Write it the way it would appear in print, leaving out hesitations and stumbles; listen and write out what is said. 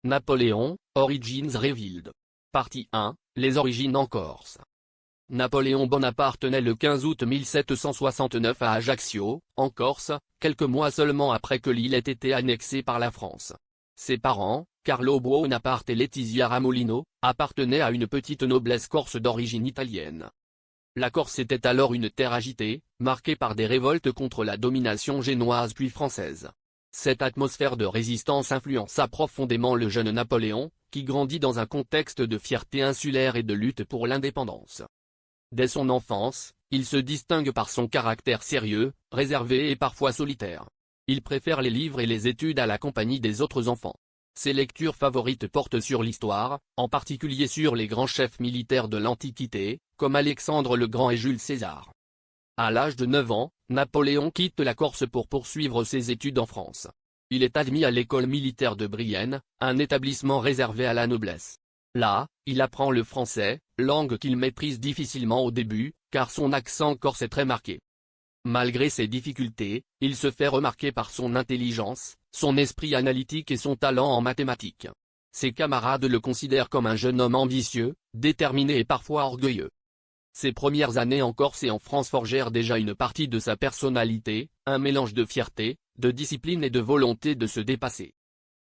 Napoléon, Origins Revealed. Partie 1, les origines en Corse. Napoléon Bonaparte naît le 15 août 1769 à Ajaccio, en Corse, quelques mois seulement après que l'île ait été annexée par la France. Ses parents, Carlo Buonaparte et Letizia Ramolino, appartenaient à une petite noblesse corse d'origine italienne. La Corse était alors une terre agitée, marquée par des révoltes contre la domination génoise puis française. Cette atmosphère de résistance influença profondément le jeune Napoléon, qui grandit dans un contexte de fierté insulaire et de lutte pour l'indépendance. Dès son enfance, il se distingue par son caractère sérieux, réservé et parfois solitaire. Il préfère les livres et les études à la compagnie des autres enfants. Ses lectures favorites portent sur l'histoire, en particulier sur les grands chefs militaires de l'Antiquité, comme Alexandre le Grand et Jules César. À l'âge de 9 ans, Napoléon quitte la Corse pour poursuivre ses études en France. Il est admis à l'école militaire de Brienne, un établissement réservé à la noblesse. Là, il apprend le français, langue qu'il maîtrise difficilement au début, car son accent corse est très marqué. Malgré ses difficultés, il se fait remarquer par son intelligence, son esprit analytique et son talent en mathématiques. Ses camarades le considèrent comme un jeune homme ambitieux, déterminé et parfois orgueilleux. Ses premières années en Corse et en France forgèrent déjà une partie de sa personnalité, un mélange de fierté, de discipline et de volonté de se dépasser.